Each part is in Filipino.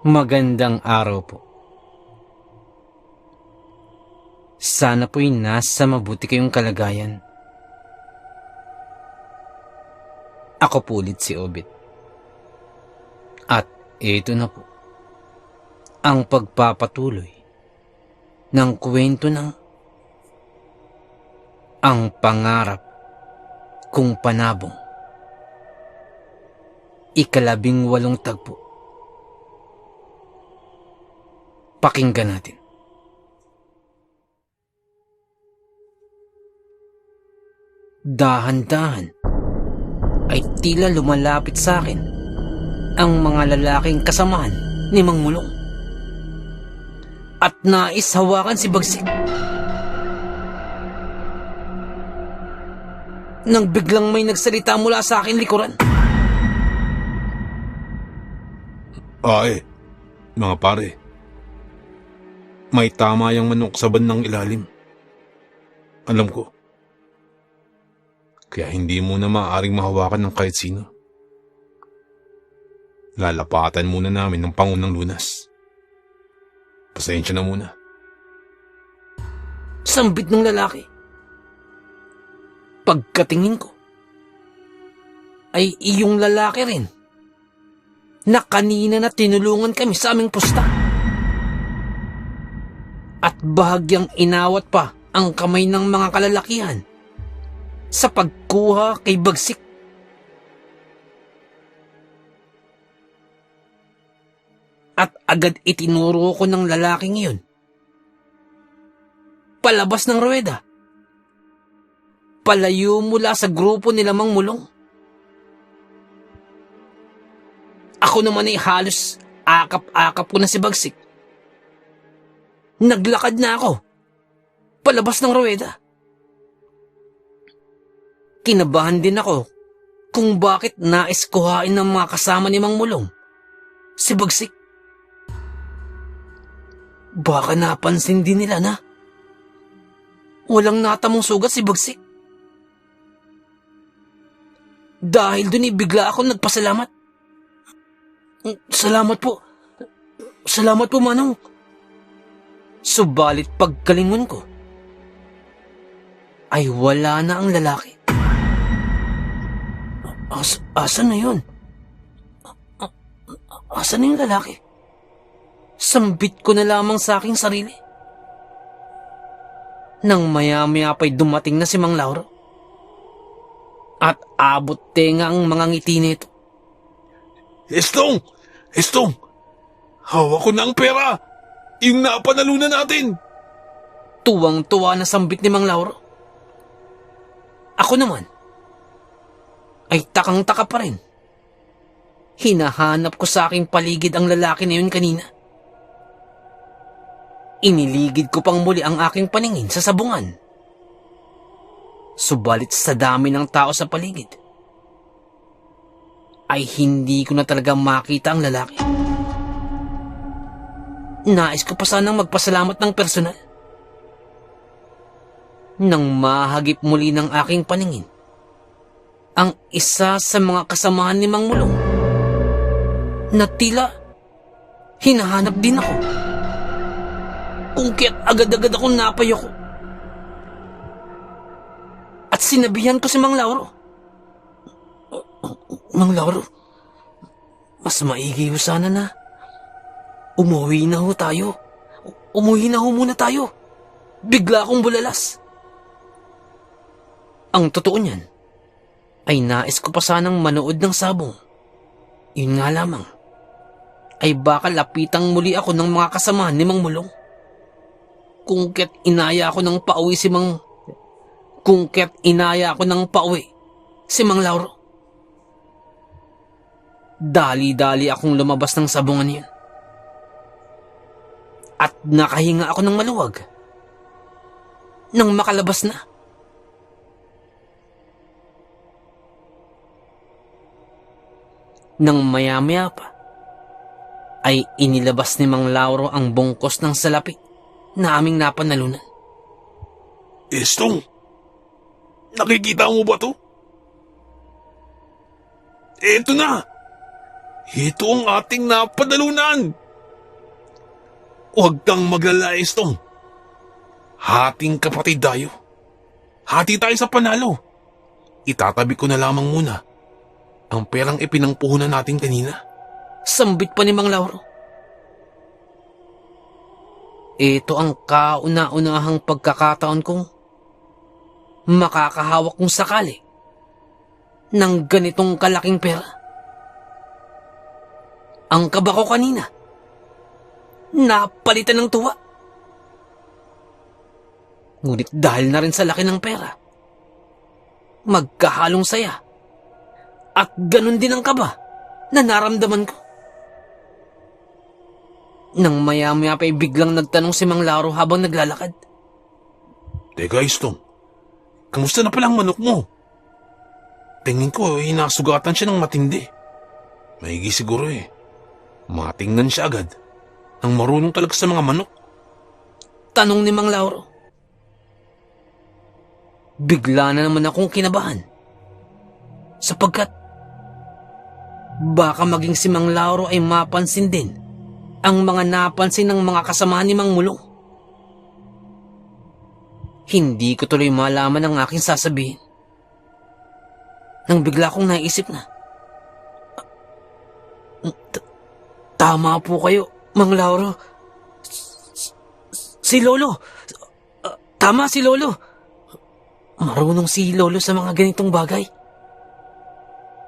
Magandang araw po. Sana po'y nasa mabuti kayong kalagayan. Ako po ulit si Obit. At ito na po, ang pagpapatuloy ng kwento ng Ang Pangarap Kong Panabong. 18 tagpo. Pakinggan natin. Dahan-dahan ay tila lumalapit sa akin ang mga lalaking kasamahan ni Mang Mulong at nais hawakan si Bagsik. Nang biglang may nagsalita mula sa akin likuran. Mga pare, may tama yung manok sa bandang ilalim. Alam ko. Kaya hindi mo na maaaring mahawakan ng kahit sino. Lalapatan muna namin ng pangunang lunas. Pasensya na muna. Sambit ng lalaki. Pagkatingin ko, ay iyong lalaki rin na kanina na tinulungan kami sa aming pusta. At bahagyang inawat pa ang kamay ng mga kalalakihan sa pagkuha kay Bagsik. At agad itinuro ko ng lalaking iyon palabas ng ruweda, palayo mula sa grupo nila Mang Mulong. Ako naman ay halos akap-akap ko na si Bagsik. Naglakad na ako palabas ng ruweda. Kinabahan din ako kung bakit nais kuhain ng mga kasama ni Mang Mulong si Bagsik. Baka napansin din nila na walang natamong sugat si Bagsik. Dahil dun bigla ako nagpasalamat. Salamat po. Salamat po, Manong. Subalit pagkalingon ko, ay wala na ang lalaki. Asan na yun? Asan na yung lalaki? Sambit ko na lamang sa aking sarili. Nang maya-maya pa'y dumating na si Mang Lauro. At abot tenga ang mga ngiti nito. Estong! Hawak ko na ang pera! Yung napanalunan natin! Tuwang-tuwa na sambit ni Mang Lauro. Ako naman ay takang-taka pa rin. Hinahanap ko sa aking paligid ang lalaki na yun kanina. Iniligid ko pang muli ang aking paningin sa sabungan. Subalit sa dami ng tao sa paligid, ay hindi ko na talaga makita ang lalaki. Nais ko pa sanang magpasalamat ng personal. Nang mahagip muli ng aking paningin ang isa sa mga kasamahan ni Mang Mulong na tila hinahanap din ako. Kung kaya't agad-agad akong napayoko. At sinabihan ko si Mang Lauro. Mang Lauro, mas maigi ho sana na umuwi na ho tayo. Umuwi na ho muna tayo. Bigla akong bulalas. Ang totoo niyan ay nais ko pa sanang manood ng sabong. Yun nga lamang, ay baka lapitang muli ako ng mga kasamahan ni Mang Mulong. Kung kaya't inaya ako ng pauwi si Mang Lauro. Dali-dali akong lumabas ng sabungan niya. At nakahinga ako ng maluwag. Nang makalabas na, nang maya-maya pa, ay inilabas ni Mang Lauro ang bungkos ng salapi na aming napanalunan. Estong, nakikita mo ba to? Eto na! Ito ang ating napadalunan! Huwag kang maglala, Estong. Hating kapatid tayo. Hati tayo sa panalo. Itatabi ko na lamang muna ang perang ipinangpuhunan natin kanina. Sambit pa ni Mang Lauro. Ito ang kauna-unahang pagkakataon kong makakahawak kung sakali ng ganitong kalaking pera. Ang kaba ko kanina, napalitan ng tuwa. Ngunit dahil na rin sa laki ng pera, magkahalong saya at ganun din ang kaba na naramdaman ko. Nang maya-maya pa'y biglang nagtanong si Mang Lauro habang naglalakad. Teka, Estong. Kamusta na pala ang manok mo? Tingin ko, nasugatan siya ng matindi. Maigi siguro eh. Matingnan siya agad nang marunong talaga sa mga manok. Tanong ni Mang Lauro. Bigla na naman akong kinabahan. Sapagkat baka maging si Mang Lauro ay mapansin din ang mga napansin ng mga kasamahan ni Mang Mulong. Hindi ko tuloy malaman ang aking sasabihin. Nang bigla kong naisip na, tama po kayo, Mang Lauro. Si Lolo. Tama si Lolo. Marunong si Lolo sa mga ganitong bagay.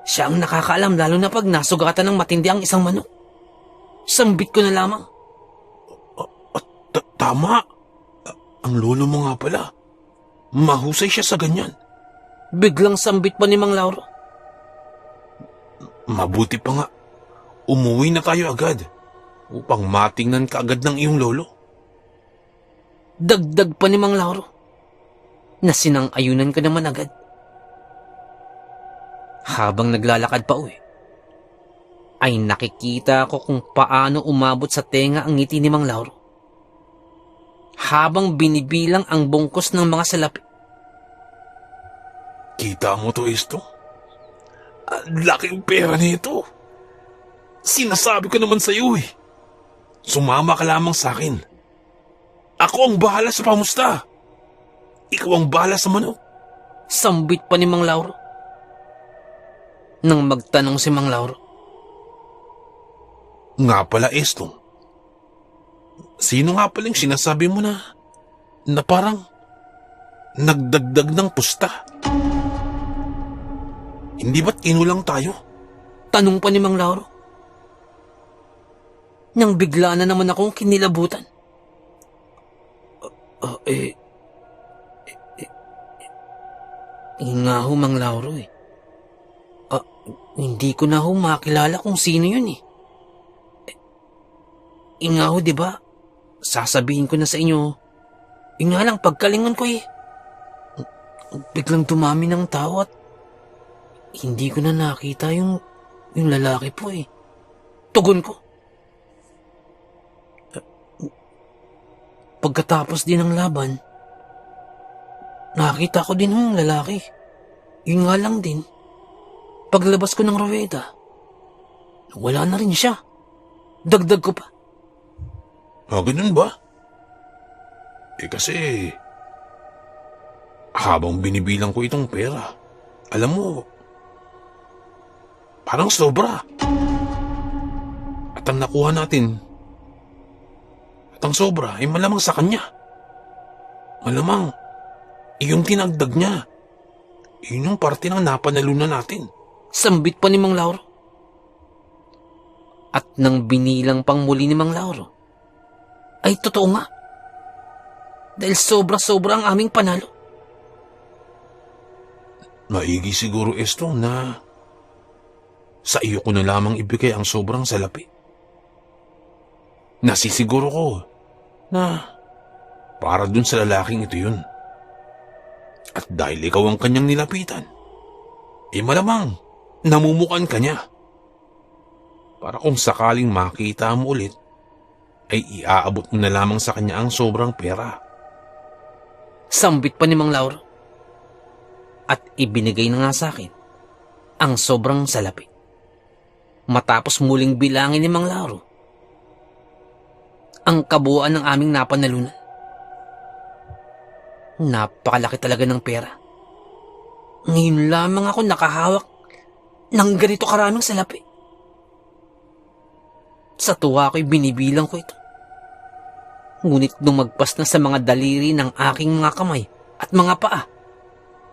Siya ang nakakaalam lalo na pag nasugatan ng matindi ang isang manok. Sambit ko na lamang. Tama. Ang lolo mo nga pala. Mahusay siya sa ganyan. Biglang sambit pa ni Mang Lauro. Mabuti pa nga. Umuwi na tayo agad upang matingnan ka agad ng iyong lolo. Dagdag pa ni Mang Lauro na sinang-ayunan ko naman agad. Habang naglalakad pa uwi, ay nakikita ko kung paano umabot sa tenga ang ngiti ni Mang Lauro habang binibilang ang bungkos ng mga salapi. Kita mo to, Estong? Ang laking pera nito. Sinasabi ko naman sa iyo eh. Sumama ka lamang sa akin. Ako ang bahala sa pamusta. Ikaw ang bahala sa manok. Sambit pa ni Mang Lauro. Nang magtanong si Mang Lauro. Nga pala, Estong. Sino nga pala yung sinasabi mo na parang nagdagdag ng pusta? Hindi ba't inulang tayo? Tanong pa ni Mang Lauro. Nang bigla na naman akong kinilabutan. Nga ho, Mang Lauro eh. Hindi ko na ho makilala kung sino yun eh. Nga ho, diba? Sasabihin ko na sa inyo. Nga lang, pagkalingon ko eh. Biglang dumami ng tao at hindi ko na nakita yung lalaki po eh. Tugon ko. Pagkatapos din ng laban, nakita ko din yung lalaki. Yun nga lang din, paglabas ko ng ruweda, wala na rin siya. Dagdag ko pa. Ganun ba? Kasi habang binibilang ko itong pera, alam mo, parang sobra. At ang nakuha natin, at ang sobra ay malamang sa kanya. Malamang, yung tinagdag niya, yun yung parte ng napanalunan natin. Sambit pa ni Mang Lauro. At nang binilang pang muli ni Mang Lauro, ay totoo nga. Dahil sobra-sobra ang aming panalo. Maigi siguro, Estong, na sa iyo ko na lamang ibigay ang sobrang salapi. Nasisiguro ko na para dun sa lalaking ito yun. At dahil ikaw ang kanyang nilapitan, malamang namumukan ka niya. Para kung sakaling makita mo ulit, ay iaabot mo na lamang sa kanya ang sobrang pera. Sambit pa ni Mang Lauro. At ibinigay na nga sa akin ang sobrang salapi. Matapos muling bilangin ni Mang Lauro ang kabuuan ng aming napanalunan. Napakalaki talaga ng pera. Ngayon lamang ako nakahawak ng ganito karaming salapi. Sa tuwa ko'y binibilang ko ito. Ngunit lumagpas na sa mga daliri ng aking mga kamay at mga paa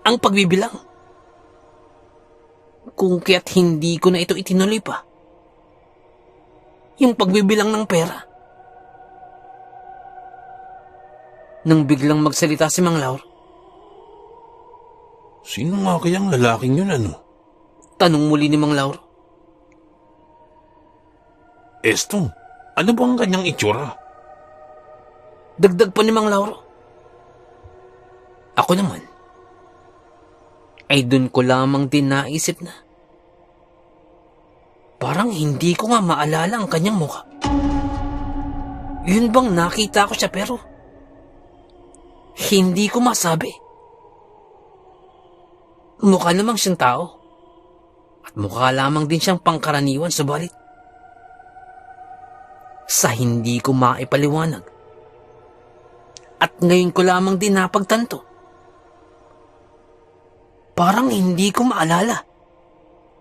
ang pagbibilang. Kung kaya't hindi ko na ito itinuloy pa. Yung pagbibilang ng pera. Nang biglang magsalita si Mang Lauro. Sino nga kayang lalaking yun, ano? Tanong muli ni Mang Lauro. Estong, ano bang kanyang itsura? Dagdag pa ni Mang Lauro. Ako naman, ay dun ko lamang din naisip na parang hindi ko nga maalala ang kanyang mukha. Yun bang nakita ko siya pero hindi ko masabi. Mukha namang siyang tao at mukha lamang din siyang pangkaraniwan, subalit sa hindi ko maipaliwanag at ngayon ko lamang din napagtanto, parang hindi ko maalala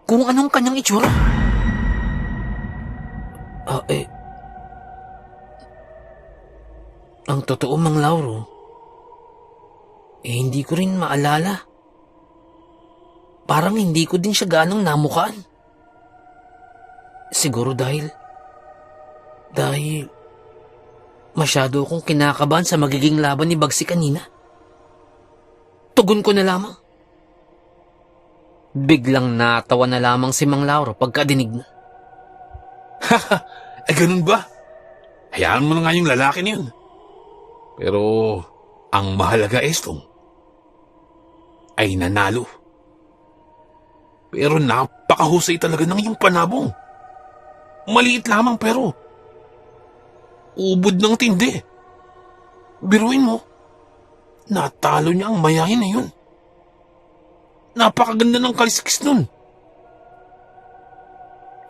kung anong kanyang itsura. Ang totoo, Mang Lauro, hindi ko rin maalala. Parang hindi ko din siya ganong namukaan. Siguro dahil masyado akong kinakabahan sa magiging laban ni Bagsi kanina. Tugon ko na lamang. Biglang natawa na lamang si Mang Lauro pagkadinig na. Ganun ba? Hayaan mo na nga yung lalaki na yun. Pero ang mahalaga, Estong, ay nanalo. Pero napakahusay talaga ng iyong panabong. Maliit lamang pero ubod ng tindi. Biruin mo, natalo niya ang mayahin na yun. Napakaganda ng kaliskis nun.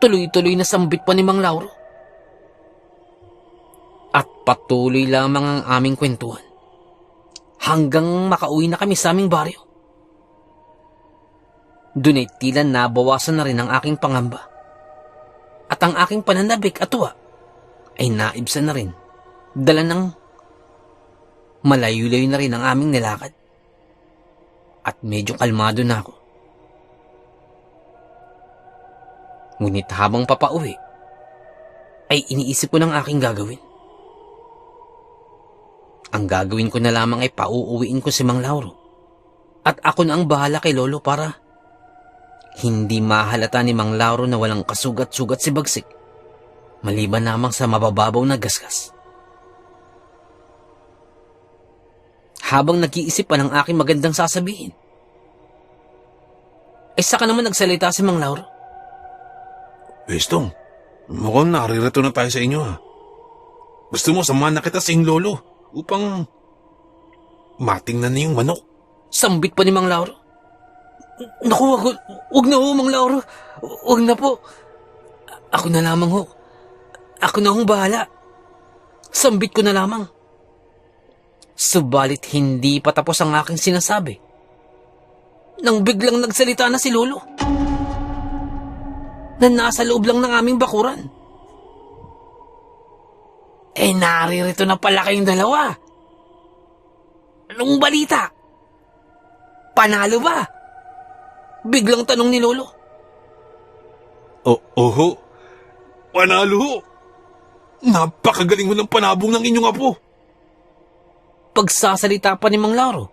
Tuloy-tuloy na sambit pa ni Mang Lauro. At patuloy lamang ang aming kwentuhan hanggang makauwi na kami sa aming baryo. Doon ay tila nabawasan na rin ang aking pangamba. At ang aking pananabik at tuwa ay naibsan na rin. Dala ng malayo-layo na rin ang aming nilakad. At medyo kalmado na ako. Ngunit habang papauwi, ay iniisip ko ng aking gagawin. Ang gagawin ko na lamang ay pauuwiin ko si Mang Lauro. At ako na ang bahala kay Lolo para hindi mahalata ni Mang Lauro na walang kasugat-sugat si Bagsik, maliban lamang sa mabababaw na gasgas. Habang nag-iisip pa ng aking magandang sasabihin, ay saka naman nagsalita si Mang Lauro. Estong, mukhang naririto na tayo sa inyo, ha? Gusto mo samahan na kita sa iyong lolo upang matingnan na yung manok. Sambit pa ni Mang Lauro. Naku, wag na ho, Mang Lauro. Wag na po. Ako na lamang ho. Ako na hong bahala. Sambit ko na lamang. Subalit hindi pa tapos ang aking sinasabi nang biglang nagsalita na si Lolo na nasa loob lang ng aming bakuran. Naririto na pala kayong dalawa. Anong balita? Panalo ba? Biglang tanong ni Lolo. Oho, panalo ho. Napakagaling mo ng panabong ng inyong apo. Pagsasalita pa ni Mang Lauro,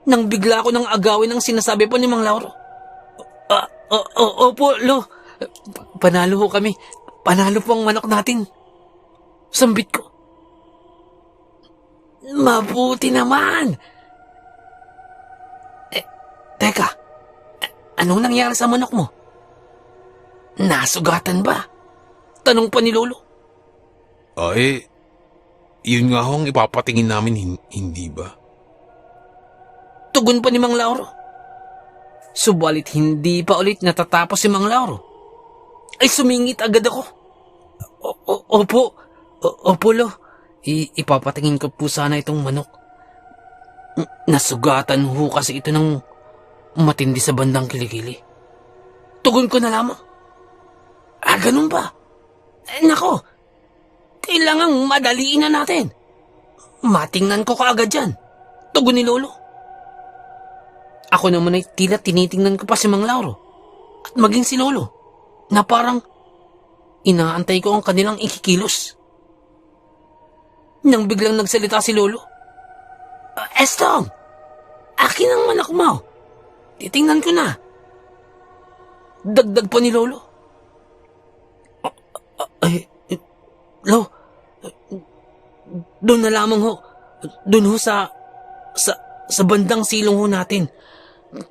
nang bigla ko nang agawin ang sinasabi pa ni Mang Lauro. Opo, Lo. Panalo ho kami. Panalo po ang manok natin. Sambit ko. Mabuti naman. Teka. Anong nangyari sa manok mo? Nasugatan ba? Tanong pa ni Lolo. Yun nga ho ang ipapatingin namin, hindi ba? Tugon pa ni Mang Lauro. Subalit hindi pa ulit natatapos si Mang Lauro ay sumingit agad ako. Opo, Lo. Ipapatingin ko po sana itong manok. Nasugatan ho kasi ito ng matindi sa bandang kilikili. Tugon ko na lamang. Ganun ba? Nako, kailangang madaliin na natin. Matingnan ko kaagad yan. Tugon ni Lolo. Ako naman ay tila tinitingnan ko pa si Mang Lauro at maging si Lolo na parang inaantay ko ang kanilang ikikilos. Nang biglang nagsalita si Lolo. Estong! Akin ang manok mo. Titingnan ko na. Dagdag pa ni Lolo. Lo, doon na lamang ho. Doon ho sa bandang silong ho natin.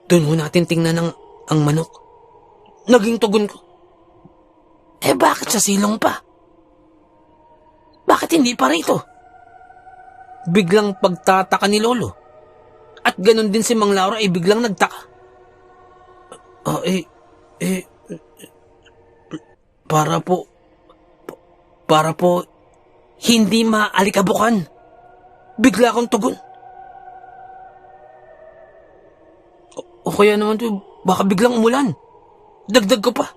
Doon ho natin tingnan ang manok. Naging tugon ko. Bakit sa silong pa? Bakit hindi pa rito? Biglang pagtataka ni Lolo. At ganon din si Mang Laura ay biglang nagtaka. Para po, hindi maalikabukan. Bigla akong tugon. O kaya naman to, baka biglang umulan. Dagdag ko pa.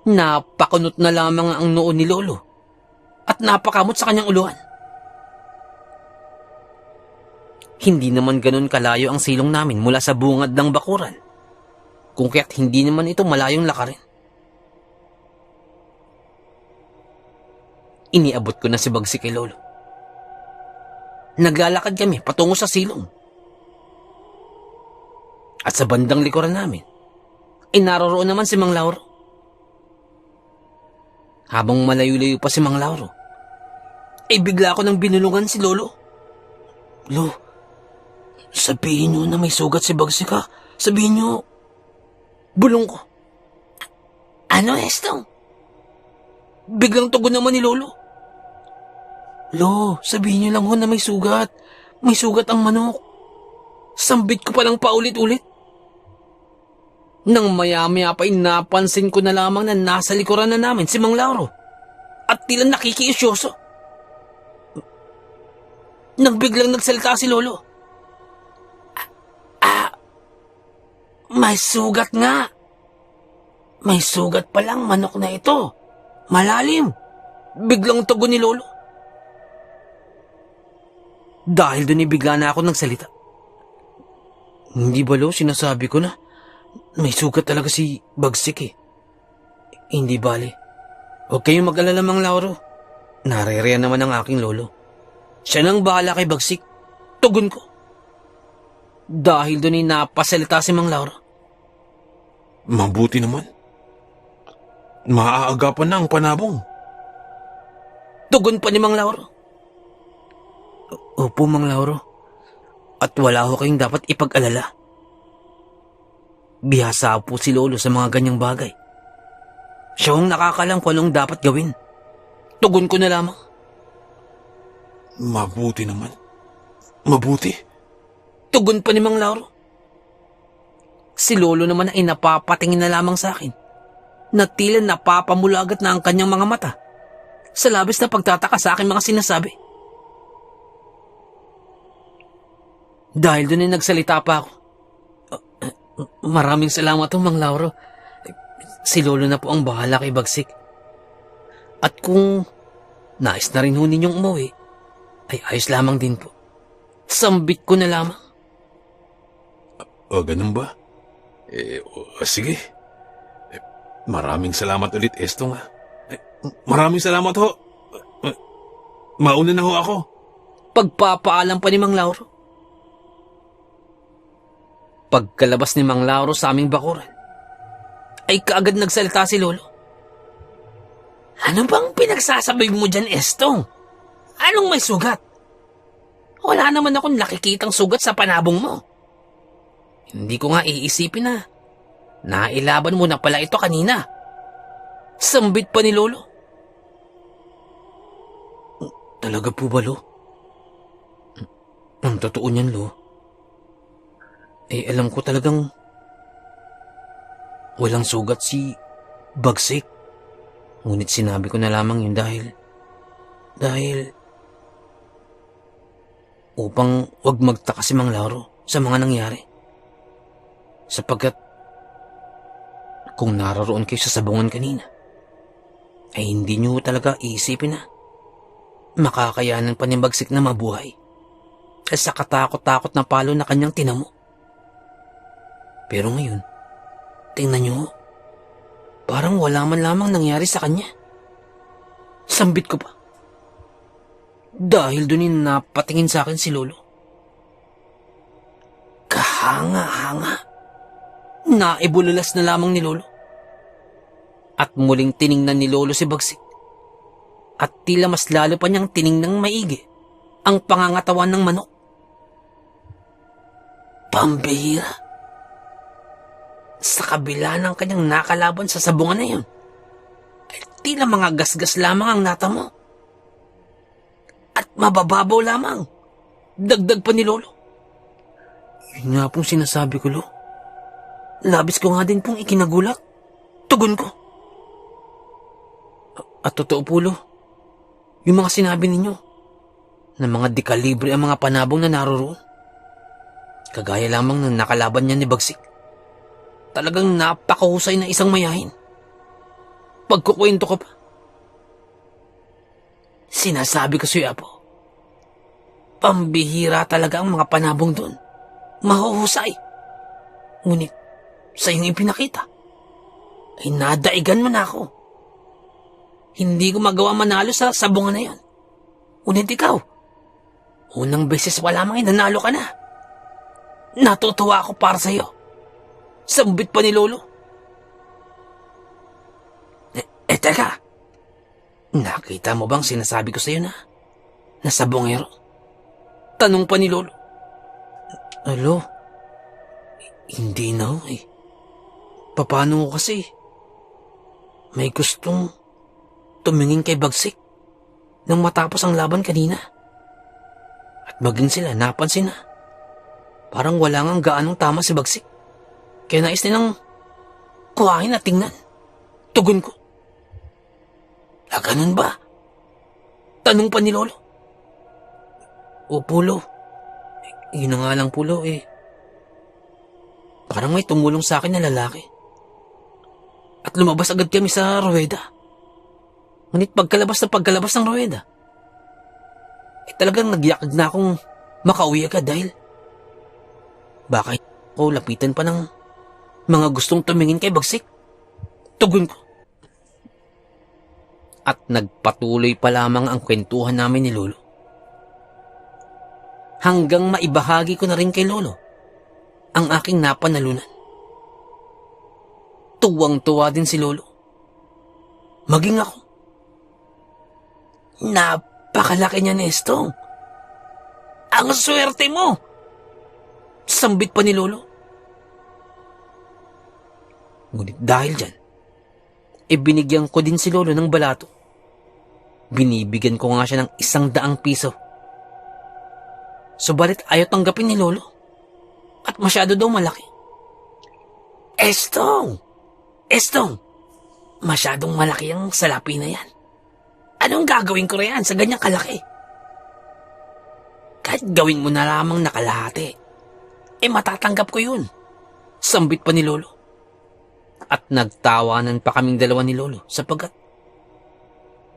Napakunot na lamang ang noo ni Lolo at napakamot sa kanyang uluhan. Hindi naman ganun kalayo ang silong namin mula sa bungad ng bakuran, kung kaya't hindi naman ito malayong lakarin. Iniabot ko na si Bagsik kay Lolo. Naglalakad kami patungo sa silong. At sa bandang likuran namin, ay naroroon naman si Mang Lauro. Habang malayo-layo pa si Mang Lauro, ay bigla ko nang binulungan si Lolo. Lo, sabihin nyo na may sugat si Bagsik ha. Sabihin nyo, bulong ko. Ano, Estong? Biglang tugon naman ni Lolo. Lo, sabihin nyo lang ho na may sugat. May sugat ang manok. Sambit ko palang paulit-ulit. Nang maya-maya pa napansin ko na lamang na nasa likuran na namin si Mang Lauro at tila nakikiisyoso. Nang biglang nagsalita si Lolo. May sugat nga. May sugat palang manok na ito. Malalim. Biglang tugon ni Lolo. Dahil doon bigla na ako nagsalita. Hindi ba, Lo, sinasabi ko na may sugat talaga si Bagsik eh. Hindi bale. Huwag kayong mag-alala, Mang Lauro. Naririyan naman ang aking lolo. Siya nang bahala kay Bagsik. Tugon ko. Dahil doon napasalita si Mang Lauro. Mabuti naman. Maaagapan na ang panabong. Tugon pa ni Mang Lauro. Opo, Mang Lauro. At wala ho kayong dapat ipag-alala. Bihasa po si Lolo sa mga ganyang bagay. Siya ang nakakalam kung anong dapat gawin. Tugon ko na lamang. Mabuti naman. Mabuti. Tugon pa ni Mang Lauro. Si Lolo naman ay napapatingin na lamang sa akin. Na tila napapamulagat na ang kanyang mga mata sa labis na pagtataka sa aking mga sinasabi. Dahil doon ay nagsalita pa ako. Maraming salamat ho, Mang Lauro. Si Lolo na po ang bahala kay Bagsik. At kung nais na rin ho ninyong umuwi, ay ayos lamang din po. Sambit ko na lamang. Ganun ba? Sige. Maraming salamat ulit, Estong ha. Maraming salamat ho. Mauna na ho ako. Pagpapaalam pa ni Mang Lauro. Pagkalabas ni Mang Lauro sa aming bakuran, ay kaagad nagsalita si Lolo. Ano bang pinagsasabi mo dyan, Estong? Anong may sugat? Wala naman akong nakikitang sugat sa panabong mo. Hindi ko nga iisipin na nailaban mo na pala ito kanina. Sambit pa ni Lolo. Talaga po ba, Lo? Ang totoo niyan, Lo. Alam ko talagang walang sugat si Bagsik. Ngunit sinabi ko na lamang yun dahil upang wag magtaka si Mang Lauro sa mga nangyari. Sapagkat kung naroon kayo sa sabungan kanina, ay hindi niyo talaga iisipin na makakayanan pa ni Bagsik na mabuhay sa katakot-takot na palo na kanyang tinamo. Pero ngayon, tingnan niyo, parang wala man lamang nangyari sa kanya. Sambit ko pa. Dahil doon napatingin sa akin si Lolo. Kahanga-hanga. Naibulalas na lamang ni Lolo. At muling tiningnan ni Lolo si Bagsik. At tila mas lalo pa niyang tiningnang maigi ang pangangatawan ng manok. Pambihira. Sa kabila ng kanyang nakalaban sa sabungan na yun, ay tila mga gasgas lamang ang natamo. At mabababaw lamang. Dagdag pa ni Lolo. Yun nga pong sinasabi ko, Lo. Labis ko nga din pong ikinagulat. Tugon ko. At totoo po, Lo, yung mga sinabi ninyo na mga dekalibre ang mga panabong na naroroon. Kagaya lamang ng nakalaban niya ni Bagsik. Talagang napakahusay na isang mayahin. Pagkukwento ko pa. Sinasabi ko sa'yo, Apo, pambihira talaga ang mga panabong doon. Mahuhusay. Ngunit sa iyong ipinakita, ay nadaigan mo na ako. Hindi ko magawa manalo sa sabungan na yon. Ngunit ikaw, unang beses wala mang nanalo ka na. Natutuwa ako para sa iyo. Sambit pa ni Lolo. Teka. Nakita mo bang sinasabi ko sa iyo na sabongero? Tanong pa ni Lolo. Alo, hindi na ho eh. Paano ko kasi? May gustong tumingin kay Bagsik nang matapos ang laban kanina. At maging sila napansin na parang wala ngang gaanong tama si Bagsik. Kaya nais nilang kuhain at tingnan. Tugon ko. Ganun ba? Tanong pa ni Lolo. Opo, Lo. Yun na nga lang po, Lo, eh. Parang may tumulong sa akin na lalaki. At lumabas agad kami sa ruweda. Ngunit pagkalabas ng ruweda, talagang nagyakag na akong makauwi agad dahil baka ako lapitan pa ng mga gustong tumingin kay Bagsik. Tugon ko. At nagpatuloy pa lamang ang kwentuhan namin ni Lolo. Hanggang maibahagi ko na rin kay Lolo ang aking napanalunan. Tuwang-tuwa din si Lolo. Maging ako. Napakalaki niya, Nestong. Ang swerte mo! Sambit pa ni Lolo. Ngunit dahil dyan, ibinigyan ko din si Lolo ng balato. Binibigyan ko nga siya ng 100 piso. Subalit ayaw tanggapin ni Lolo. At masyado daw malaki. Estong! Masyadong malaki ang salapi na yan. Anong gagawin ko riyan sa ganyang kalaki? Kahit gawin mo na lamang nakalahati, matatanggap ko yun. Sambit pa ni Lolo. At nagtawanan pa kaming dalawa ni Lolo sapagkat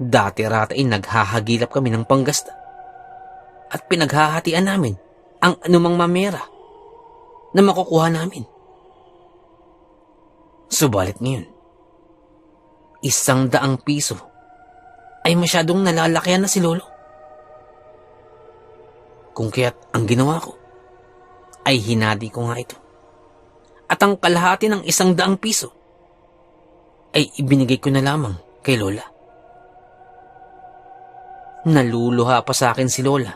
dati rata ay naghahagilap kami ng panggasta at pinaghahatian namin ang anumang mamera na makukuha namin. Subalit ngayon, 100 piso ay masyadong nalalakyan na si Lolo. Kung kaya't ang ginawa ko ay hinati ko nga ito. At ang kalahati ng 100 piso ay ibinigay ko na lamang kay Lola. Naluluha pa sa akin si Lola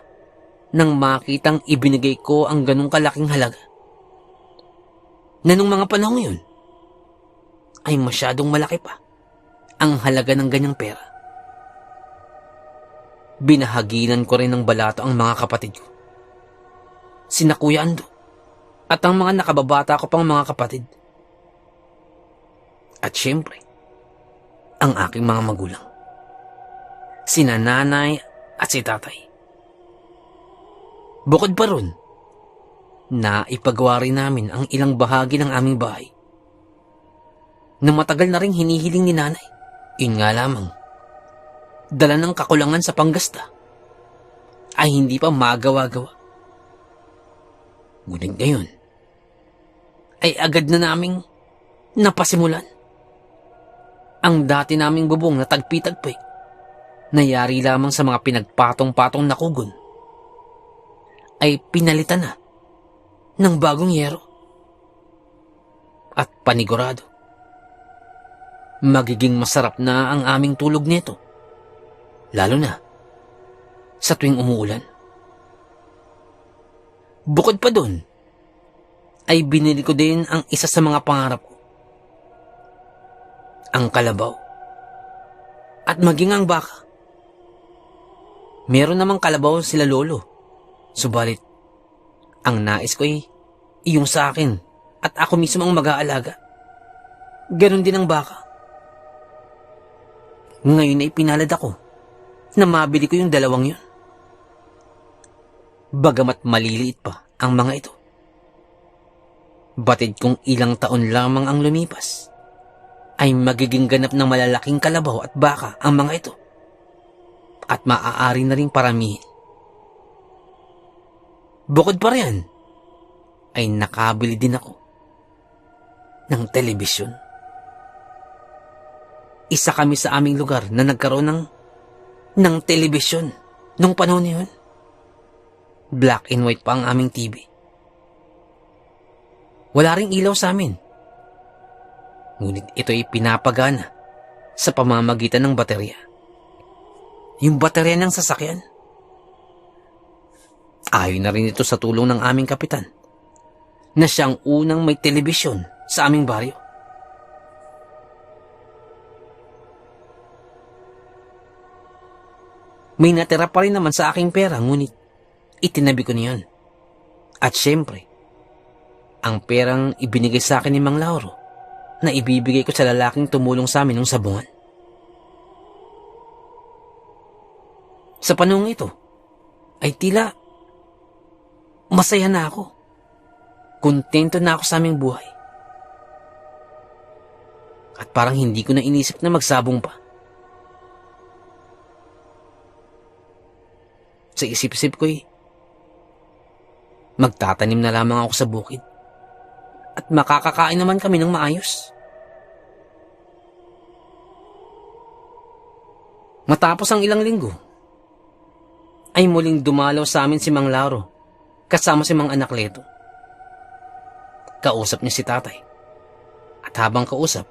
nang makitang ibinigay ko ang ganong kalaking halaga. Na nung mga panahon yun, ay masyadong malaki pa ang halaga ng ganyang pera. Binahaginan ko rin ng balato ang mga kapatid ko. Sina Kuya Ando at ang mga nakababata ko pang mga kapatid. At syempre, ang aking mga magulang. Sina nanay at si tatay. Bukod pa ron, na ipagawa rin namin ang ilang bahagi ng aming bahay na matagal na ring hinihiling ni nanay. Yun nga lamang, dala ng kakulangan sa panggasta, ay hindi pa magawa-gawa. Ngunit ngayon, ay agad na naming napasimulan. Ang dati naming bubong na tagpi-tagpi, nayari lamang sa mga pinagpatong-patong na kugon, ay pinalitan na ng bagong yero. At panigurado, magiging masarap na ang aming tulog nito, lalo na sa tuwing umuulan. Bukod pa dun, ay binili ko din ang isa sa mga pangarap ko, ang kalabaw at maging ang baka. Meron namang kalabaw sila lolo, subalit ang nais ko ay iyong sa akin at ako mismo ang mag-aalaga. Ganon din ang baka. Ngayon ay pinalad ako na mabili ko yung dalawang yun. Bagamat maliliit pa ang mga ito, batid kung ilang taon lamang ang lumipas, ay magiging ganap ng malalaking kalabaw at baka ang mga ito, at maaari na ring paramihin. Bukod pa riyan, ay nakabili din ako ng telebisyon. Isa kami sa aming lugar na nagkaroon ng telebisyon nung panahon na yun. Black and white pa ang aming TV. Wala ring ilaw sa amin. Ngunit ito'y pinapagana sa pamamagitan ng baterya. Yung baterya ng sasakyan. Ayon na rin ito sa tulong ng aming kapitan, na siyang unang may telebisyon sa aming baryo. May natira pa rin naman sa aking pera, ngunit itinabi ko niyon. At syempre, ang perang ibinigay sa akin ni Mang Lauro na ibibigay ko sa lalaking tumulong sa amin nung sabungan. Sa panahong ito, ay tila masaya na ako. Kontento na ako sa aming buhay. At parang hindi ko na inisip na magsabong pa. Sa isip-isip ko'y magtatanim na lamang ako sa bukid at makakakain naman kami ng maayos. Matapos ang ilang linggo, ay muling dumalaw sa amin si Mang Lauro kasama si Mang Anakleto. Kausap niya si tatay. At habang kausap,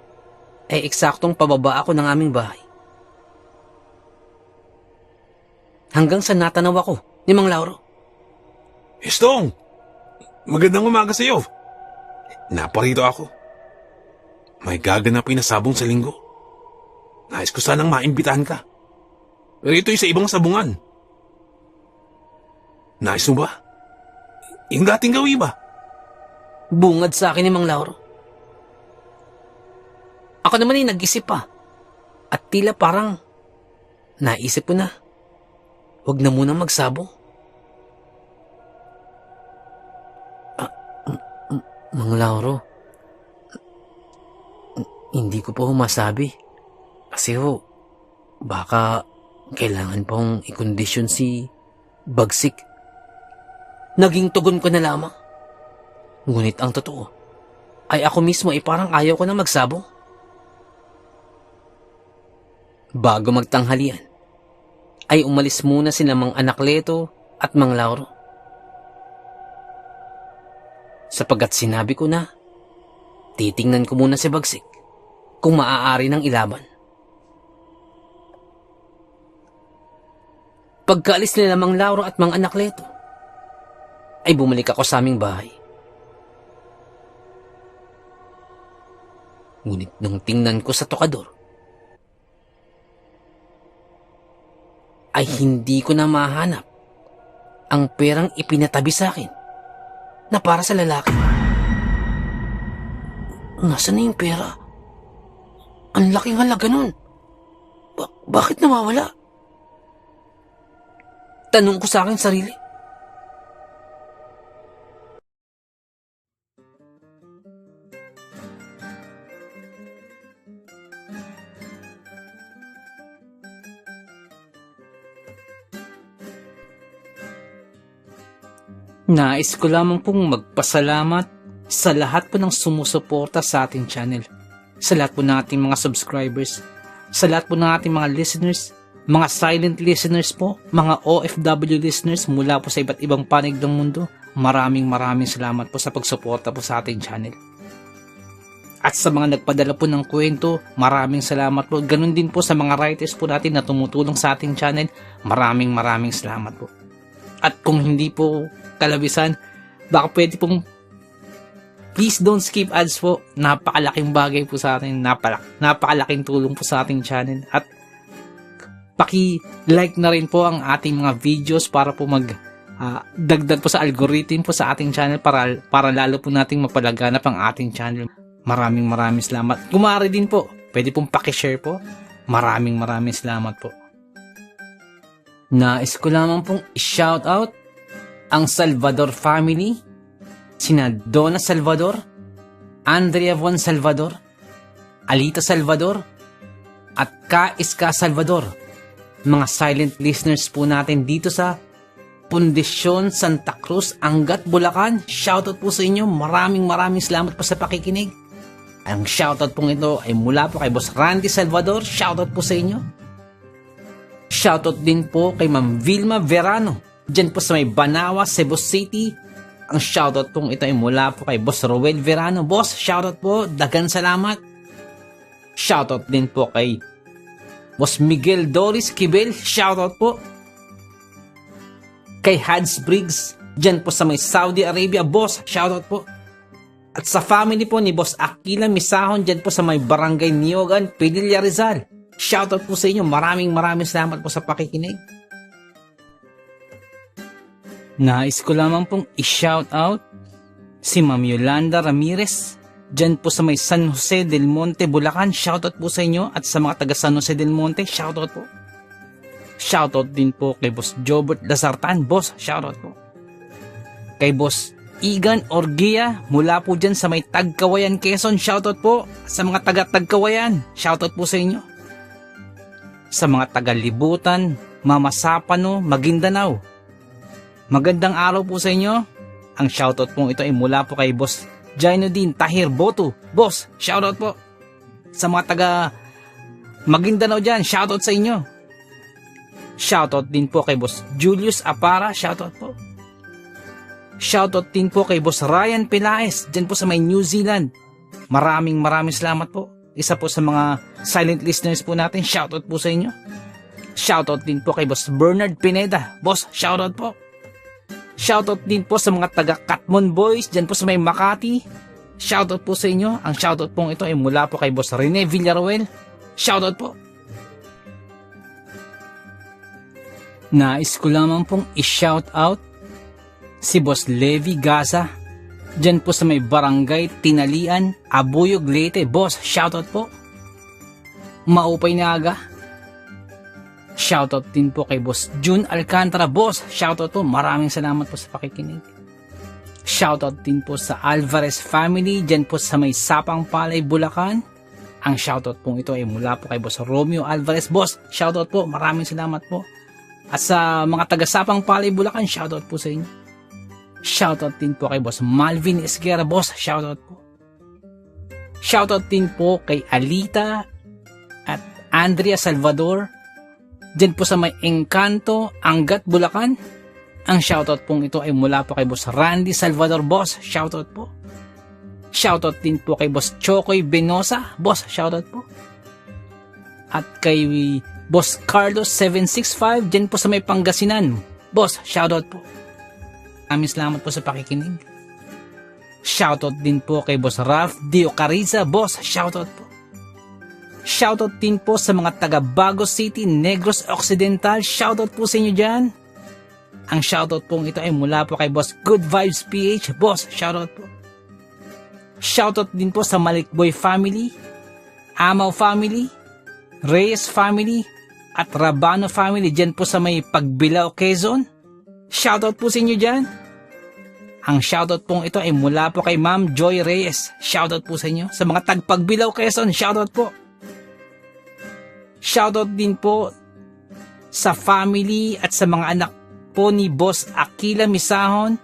ay eksaktong pababa ako ng aming bahay. Hanggang sa natanaw ako ni Mang Lauro. Estong! Magandang umaga sa iyo. Naparito ako. May gaganapin na sabong sa linggo. Nais ko sanang maimbitahan ka. Pero ito'y sa ibang sabungan. Nais mo ba? Yung dating gawi ba? Bungad sa akin ni Mang Lauro. Ako naman ay nag-isip pa. At tila parang naisip ko na, huwag na munang magsabong. Mang Lauro, hindi ko po masabi. Kasi baka kailangan pong ikondisyon si Bagsik. Naging tugon ko na lamang. Ngunit ang totoo, ay ako mismo ay parang ayaw ko na magsabong. Bago magtanghalian, ay umalis muna sina Mang Anakleto at Mang Lauro. Sapagkat sinabi ko na, titingnan ko muna si Bagsik kung maaari ng ilaban. Pagkaalis nila Mang Lauro at Mang Anakleto, ay bumalik ako sa aming bahay. Ngunit nung tingnan ko sa tokador, ay hindi ko na mahanap ang perang ipinatabi sa akin na para sa lalaki. Nasaan na yung pera? Ang laking halaga nun. Bakit nawawala? Tanong ko sa akin sarili. Nais ko lamang pong magpasalamat sa lahat po ng sumusuporta sa ating channel, sa lahat po ng ating mga subscribers, sa lahat po ng ating mga listeners, mga silent listeners po, mga OFW listeners mula po sa iba't ibang panig ng mundo. Maraming salamat po sa pagsuporta po sa ating channel. At sa mga nagpadala po ng kwento, maraming salamat po. Ganun din po sa mga writers po natin na tumutulong sa ating channel. Maraming salamat po. At kung hindi po kalabisan, baka pwede pong please don't skip ads po. Napakalaking bagay po sa atin. Napakalaking tulong po sa ating channel. At paki-like na rin po ang ating mga videos para po dagdag po sa algorithm po sa ating channel para lalo po nating mapalaganap ang ating channel. Maraming salamat. Kumari din po, pwede pong paki-share po. Maraming salamat po. Nais ko lamang pong i-shout out ang Salvador family, sina Donna Salvador, Andrea Von Salvador, Alita Salvador, at Ka Salvador. Mga silent listeners po natin dito sa Pundasyon Santa Cruz, Angat, Bulacan. Shoutout po sa inyo. Maraming salamat po sa pakikinig. Ang shoutout pong ito ay mula po kay Boss Randy Salvador. Shoutout po sa inyo. Shoutout din po kay Ma'am Vilma Verano, dyan po sa may Banawa, Cebu City. Ang shoutout pong ito ay mula po kay Boss Roel Verano. Boss, shoutout po. Dagan salamat. Shoutout din po kay Boss Miguel Doris Kibel. Shoutout po. Kay Hads Briggs, dyan po sa may Saudi Arabia. Boss, shoutout po. At sa family po ni Boss Aquila Misahon, dyan po sa may Barangay Niogan, Padilla, Rizal. Shoutout po sa inyo. Maraming salamat po sa pakikinig. Nais ko lamang pong i-shoutout si Ma'am Yolanda Ramirez, dyan po sa may San Jose del Monte, Bulacan. Shoutout po sa inyo. At sa mga taga San Jose del Monte, shoutout po. Shoutout din po kay Boss Jobert Lazartan. Boss, shoutout po. Kay Boss Igan Orgia mula po dyan sa may Tagkawayan, Quezon. Shoutout po. Sa mga taga Tagkawayan, shoutout po sa inyo. Sa mga taga Libutan, Mamasapano, Maguindanao, magandang araw po sa inyo. Ang shoutout pong ito ay mula po kay Boss Jainudin Tahir Boto. Boss, shoutout po. Sa mga taga Maguindanao dyan, shoutout sa inyo. Shoutout din po kay Boss Julius Apara. Shoutout po. Shoutout din po kay Boss Ryan Pelaez, dyan po sa may New Zealand. Maraming salamat po. Isa po sa mga silent listeners po natin. Shoutout po sa inyo. Shoutout din po kay Boss Bernard Pineda. Boss, shoutout po. Shoutout din po sa mga taga Katmon Boys, dyan po sa may Makati. Shoutout po sa inyo. Ang shoutout pong ito ay mula po kay Boss Rene Villaruel. Shoutout po. Nais ko lamang pong i-shoutout si Boss Levi Gaza, dyan po sa may Barangay Tinalian, Abuyog, Leyte. Boss, shoutout po. Maupay na aga. Shoutout din po kay Boss June Alcantara. Boss, shoutout po. Maraming salamat po sa pakikinig. Shoutout din po sa Alvarez family, dyan po sa may Sapang Palay, Bulacan. Ang shoutout pong ito ay mula po kay Boss Romeo Alvarez. Boss, shoutout po. Maraming salamat po. At sa mga taga Sapang Palay, Bulacan, shoutout po sa inyo. Shoutout din po kay Boss Malvin Esguera. Boss, shoutout po. Shoutout din po kay Alita at Andrea Salvador, dyan po sa may Encanto, Angat, Bulacan. Ang shoutout pong ito ay mula po kay Boss Randy Salvador. Boss, shoutout po. Shoutout din po kay Boss Chokoy Benosa. Boss, shoutout po. At kay Boss Carlos 765, dyan po sa may Pangasinan. Boss, shoutout po. Maraming salamat po sa pakikinig. Shoutout din po kay Boss Ralph Dio Cariza. Boss, shoutout po. Shoutout din po sa mga taga Bago City, Negros Occidental. Shoutout po sa inyo dyan. Ang shoutout pong ito ay mula po kay Boss Good Vibes PH. Boss, shoutout po. Shoutout din po sa Malikboy family, Amaw family, Reyes family, at Rabano family dyan po sa may Pagbilao, Quezon. Shoutout po sa inyo dyan. Ang shoutout pong ito ay mula po kay Ma'am Joy Reyes. Shoutout po sa inyo. Sa mga tag-Pagbilao, Quezon, shoutout po. Shoutout din po sa family at sa mga anak po ni Boss Aquila Misahon.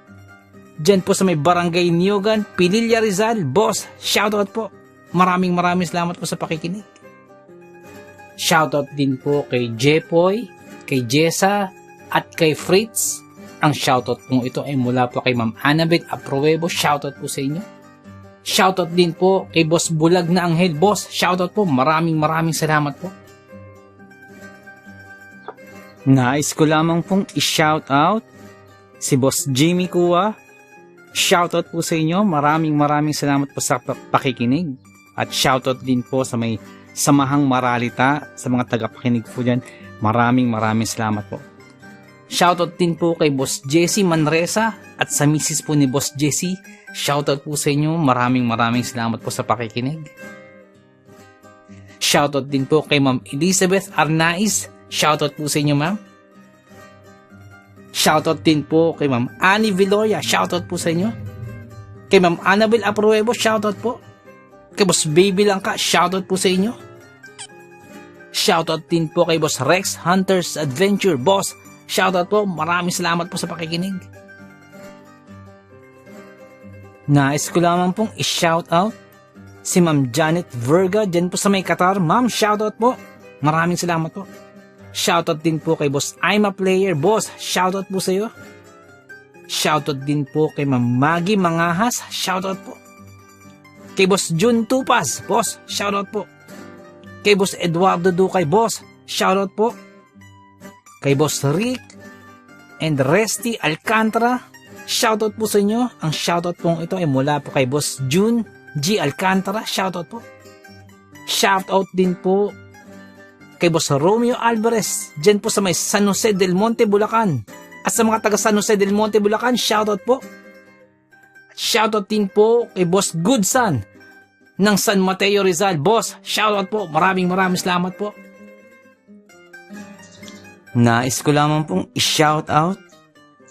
Dyan po sa may Barangay Niogan, Pililla Rizal. Boss, shoutout po. Maraming salamat po sa pakikinig. Shoutout din po kay Jepoy, kay Jessa, at kay Fritz. Ang shoutout po ito ay mula po kay Ma'am Annabeth Apruebo. Shoutout po sa inyo. Shoutout din po kay Boss Bulag na Anghel. Boss, shoutout po. Maraming salamat po. Nais ko lamang pong i-shoutout si Boss Jimmy Kua. Shoutout po sa inyo. Maraming salamat po sa pakikinig. At shoutout din po sa may Samahang Maralita, sa mga tagapakinig po dyan. Maraming salamat po. Shoutout din po kay Boss Jesse Manresa at sa misis po ni Boss Jesse. Shoutout po sa inyo. Maraming salamat po sa pakikinig. Shoutout din po kay Ma'am Elizabeth Arnaiz. Shoutout po sa inyo, ma'am. Shoutout din po kay Ma'am Annie Viloria. Shoutout po sa inyo. Kay Ma'am Annabel Apruebo. Shoutout po. Kay Boss Baby Langka. Shoutout po sa inyo. Shoutout din po kay Boss Rex Hunters Adventure. Boss, shoutout po. Maraming salamat po sa pakikinig. Nais ko lamang pong i-shoutout si Ma'am Janet Verga dyan po sa may Qatar. Ma'am, shoutout po. Maraming salamat po. Shoutout din po kay Boss I'm a Player. Boss, shoutout po sa iyo. Shoutout din po kay Ma'am Maggie Mangahas. Shoutout po. Kay Boss Jun Tupas. Boss, shoutout po. Kay Boss Eduardo Ducay. Boss, shoutout po. Kay Boss Rick and Resty Alcantara. Shoutout po sa inyo. Ang shoutout pong ito ay mula po kay Boss June G. Alcantara. Shoutout po. Shoutout din po kay Boss Romeo Alvarez, dyan po sa may San Jose del Monte, Bulacan. At sa mga taga San Jose del Monte, Bulacan, shoutout po. At shoutout din po kay Boss Goodson ng San Mateo Rizal. Boss, shoutout po. Maraming salamat po. Nais ko lamang pong i-shoutout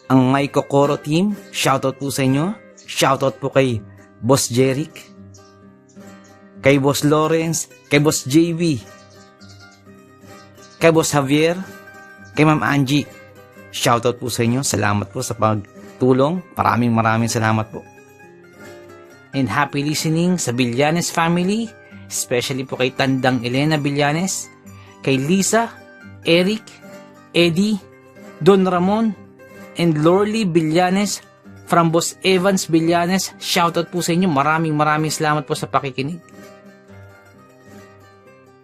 ang My Kokoro team. Shoutout po sa inyo. Shoutout po kay Boss Jeric, kay Boss Lawrence, kay Boss JV, kay Boss Javier, kay Ma'am Angie. Shoutout po sa inyo. Salamat po sa pagtulong. Maraming salamat po. And happy listening sa Villanes family, especially po kay Tandang Elena Villanes, kay Lisa, Eric, Eddie, Don Ramon, and Lorly Villanes from Boss Evans Villanes. Shoutout po sa inyo. Maraming salamat po sa pakikinig.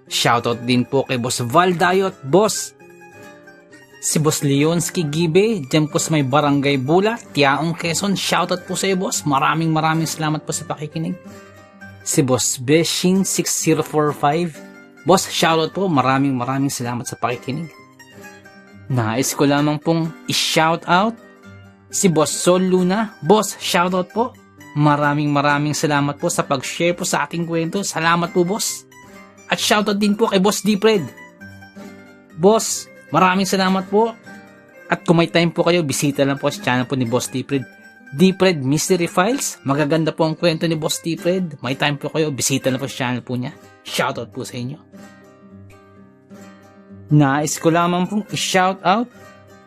Shoutout din po kay Boss Val Dayot. Boss, si Boss Leonsky Gibe, dyan po sa may Barangay Bula, Tiaong, Quezon. Shoutout po sa iyo, boss. Maraming salamat po sa pakikinig. Si Boss Beshing 6045. Boss, shoutout po. Maraming salamat sa pakikinig. Nais ko lamang pong i-shoutout si Boss Sol Luna. Boss, shoutout po. Maraming salamat po sa pag-share po sa aking kwento. Salamat po, boss. At shoutout din po kay Boss Dipred. Boss, maraming salamat po. At kung may time po kayo, bisita lang po sa channel po ni Boss Dipred. Dipred Mystery Files. Magaganda po ang kwento ni Boss Dipred. May time po kayo, bisita lang po sa channel po niya. Shoutout po sa inyo. Nais ko lamang pong i-shoutout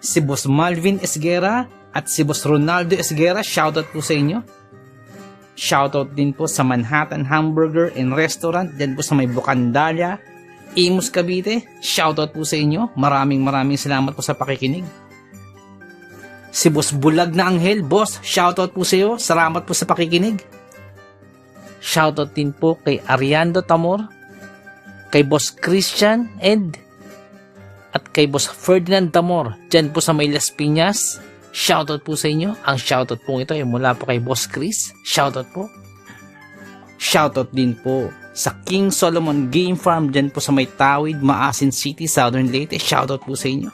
si Boss Malvin Esguera at si Boss Ronaldo Esguera. Shoutout po sa inyo. Shoutout din po sa Manhattan Hamburger and Restaurant, dyan po sa may Bucandalia, Imus, Cavite. Shoutout po sa inyo. Maraming salamat po sa pakikinig. Si Boss Bulag na Anghel. Boss, shoutout po sa iyo. Salamat po sa pakikinig. Shoutout din po kay Ariando Tamor, kay Boss Christian Ed, at kay Boss Ferdinand Tamor, dyan po sa may Las Piñas. Shoutout po sa inyo. Ang shoutout po ito ay mula po kay Boss Chris. Shoutout po. Shoutout din po sa King Solomon Game Farm dyan po sa may Tawid, Maasin City, Southern Leyte. Shoutout po sa inyo.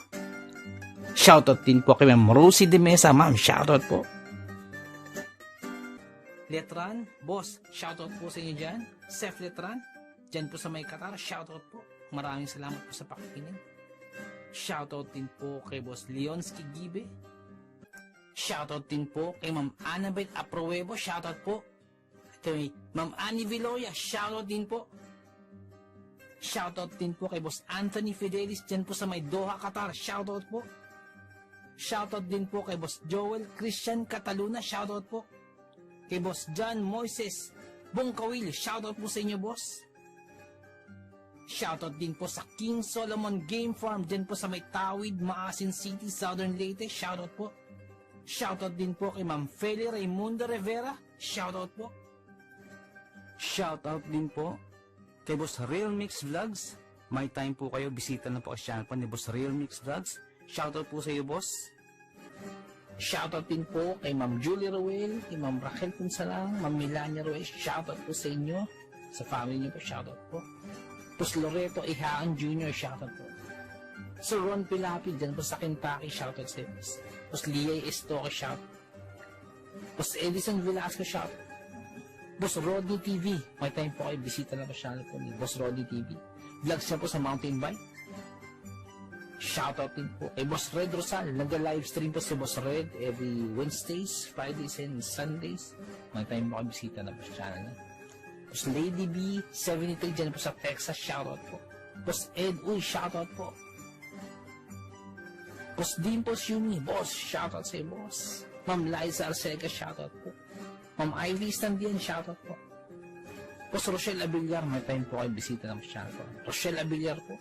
Shoutout din po kay Ma'am Rosie de Mesa. Ma'am, shoutout po. Letran, boss, shoutout po sa inyo dyan. Sef Letran, dyan po sa may Qatar. Shoutout po. Maraming salamat po sa pakikinig. Shoutout din po kay Boss Leonsky Gibe. Shoutout din po kay Ma'am Annabel Apruebo. Shoutout po. Kay Ma'am Annie Villoya. Shoutout din po. Shoutout din po kay Boss Anthony Fidelis dyan po sa may Doha, Qatar. Shoutout po. Shoutout din po kay Boss Joel Christian Cataluna. Shoutout po. Kay Boss John Moises Bongkawil. Shoutout po sa inyo, boss. Shoutout din po sa King Solomon Game Farm dyan po sa may Tawid, Maasin City, Southern Leyte. Shoutout po. Shoutout din po kay Ma'am Feli Raimundo Rivera. Shoutout po. Shoutout din po kay Boss Real Mix Vlogs. May time po kayo, bisita na po ang channel po ni Boss Real Mix Vlogs. Shoutout po sa iyo, boss. Shoutout din po kay Ma'am Julie Roel, kay Ma'am Raquel Punsalang, Ma'am Melania Roel. Shoutout po sa inyo, sa family niyo po. Shoutout po. Boss Loreto Ihaan Jr. Shoutout po. Sir Ron Pilapi dyan po sa Kentucky. Shoutout sa iyo, boss. Boss Liay Estoque. Shoutout. Boss Edison Velasco. Shoutout. Boss Rodney TV. May time po kayo, bisita na po channel po ni Boss Rodney TV. Vlogs siya po sa mountain bike. Shoutout din po kay Boss Red Rosal. Nag-livestream po si Boss Red every Wednesdays, Fridays, and Sundays. May time po kayo, bisita na po sa channel niya. Boss Lady B 73 dyan po sa Texas. Shoutout po. Boss Ed Uy. Shoutout po. Boss Dimples Yumi. Boss, shoutout sa iyo, boss. Ma'am Liza Arcega. Shoutout po. Ma'am Ivy Standian, shoutout po. Boss Rochelle Abillar, may time po kayo, bisita ng channel po. Rochelle Abillar po.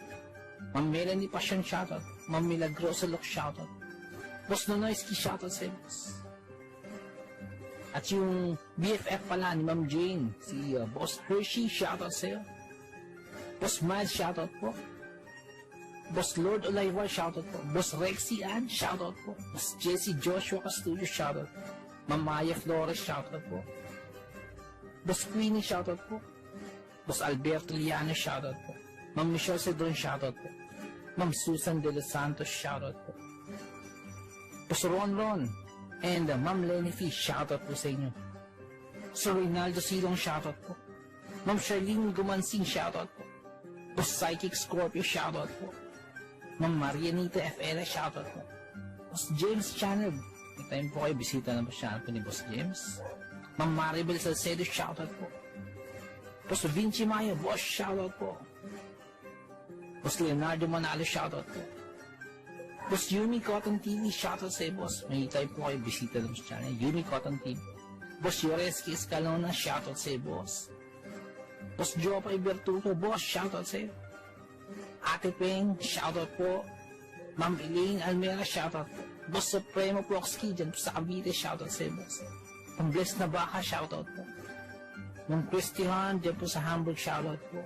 Ma'am Melanie Passion, shoutout. Ma'am Milagrosa Lok, shoutout. Boss Nonoyski, shoutout sa iyo, boss. At yung BFF pala ni Ma'am Jane, si Boss Hershey, shoutout sa iyo. Boss Miles, shoutout po. Boss Lord Olaivar, shoutout po. Boss Rexy Ann, shoutout po. Boss Jessie Joshua Castillo, shoutout po. Ma'am Maya Flores, shoutout po. Boss Queenie, shoutout po. Boss Alberto Liano, shoutout po. Ma'am Michelle Cedron, shoutout po. Ma'am Susan De Los Santos, shoutout po. Boss Ron and Ma'am Lenny Fish, shoutout po sa inyo. Sir Reynaldo Silong, shoutout po. Ma'am Charlene Gumansing, shoutout po. Boss Psychic Scorpio, shoutout po. Ma'am Marianita FL, shoutout po. Boss James Channel, may time po kayo, bisita na po channel po ni Boss James. Ma'am Maribel Salcedo, shoutout po. Boss Vinci Maya, boss, shoutout po. Boss Leonardo Manalo, shoutout po. Boss Yumi Cotton TV, shoutout sa iyo, boss. May time po kayo, bisita na po sa channel, Yumi Cotton TV. Boss Yoreski Escalona, shoutout sa iyo, boss. Boss Jopay Bertuto, boss, shoutout sa iyo. Ate Peng, shoutout po. Ma'am Elaine Almera, shoutout po. Boss Supremo Proxky, dyan po sa Cavite, shoutout sa iyo, boss. Ang Bless na Baka, shoutout po. Ma'am Christian, dyan po sa Hamburg, shoutout po.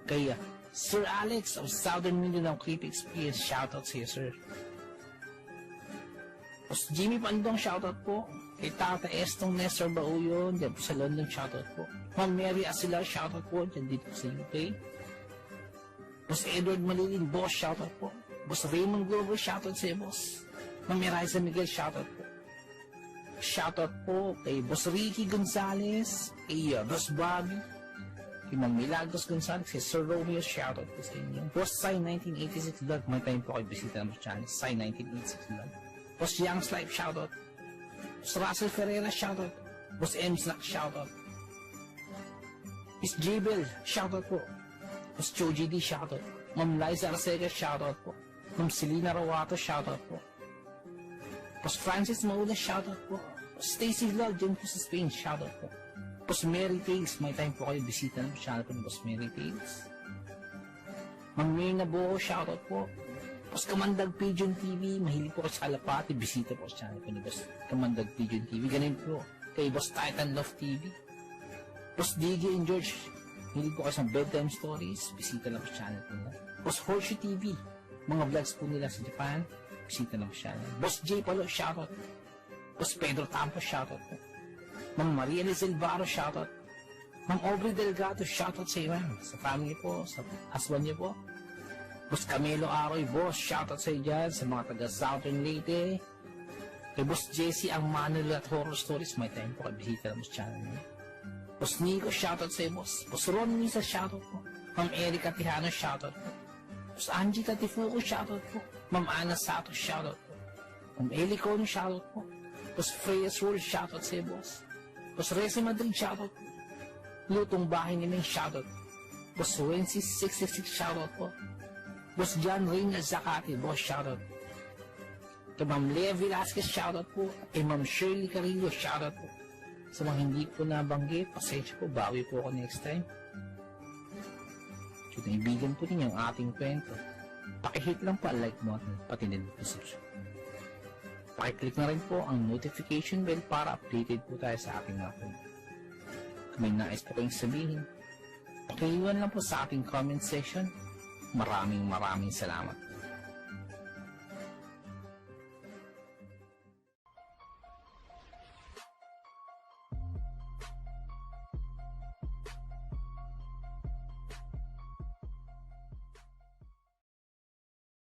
Kaya, Sir Alex of Southern Mindanao Creepy Experience, shoutout sa iyo, sir. Boss Jimmy Pandong, shoutout po. Kay Tata Estong Nestor Bauyon, dyan po sa London, shoutout po. Ma'am Mary Asilar, shoutout po, dyan dito sa UK. Boss Edward Malilin, boss, shoutout po. Boss Raymond Glover, shoutout sa iyo, boss. Ma'am Miraiza Miguel, shoutout po. Shoutout po kay Boss Ricky Gonzalez, kay Boss Bobby, kay Ma'am Milagros Gonzalez, kay Sir Romeo, shoutout po sa inyo. Boss Sai 1986 Vlog, may time po kayo bisita ng channel, Sai 1986 Vlog. Boss Young's Life, shoutout. Boss Russell Ferreira, shoutout. Boss M. Snack, shoutout. Miss Jabel, shoutout po. Boss Choji D, shoutout. Ma'am Liza Arcega, shoutout po. Ma'am Selena Rawato, shoutout po. Boss Francis Maula, shoutout po. Boss Stacy Vlog, dyan po sa Spain, shoutout po. Boss Mary Tales, may time po kayo bisita ng channel po ni Boss Mary Tales. Ma'am Mirna Boho, shoutout po. Boss Kamandag Pigeon TV, mahilig po kayo sa Alapati, bisita po sa channel po ni Boss Kamandag Pigeon TV. Ganun po kay Boss Titan Love TV. Boss Diggy and George, mahilig po kayo sa bedtime stories, bisita lang po sa channel po nila. Boss Horseshoe TV, mga vlogs po nila sa Japan, bisita lang po sa channel. Boss J. Palo, shoutout. Boss Pedro Tampo, shoutout po. Ma'am Maria Lizel Varo, shoutout. Ma'am Aubrey Delgado, shoutout sa iyo, ma'am. Sa family po, sa husband niyo po. Boss Camilo Aroy, boss, shoutout sa iyo dyan, sa mga taga Southern Leyte. Kay Boss Jesse ang Manuel at Horror Stories, may time po kayo bisita lang po sa channel niyo. Boss Nico, shoutout sa iyo, boss. Boss Ron Misa, shoutout po. Ma'am Erica Tijano, shoutout po. Boss Angie Tatifuco, shoutout po. Ma'am Ana Sato, shoutout po. Ma'am Eli Cono, shoutout po. Boss Freyas Roll, shoutout sa iyo, boss. Boss Resi Madrid, shoutout po. Lutong Bahay ni Ming, shoutout. Boss Wency 666, shoutout po. Boss John Reyna Zakati, boss, shoutout. Kay Ma'am Lea Velasquez, shoutout po. Kay Ma'am Shirley Carrillo, shoutout po. Sa mga hindi ko nabanggit, pasensya po, bawi po ako next time. Kung naibigan po ninyo ang ating kwento, pakihit lang po ang like button, pati din po subscribe. Pakiclick na rin po ang notification bell para updated po tayo sa ating mga kwento. Kung may nais po kayong sabihin, pakiiwan lang po sa ating comment section. Maraming salamat.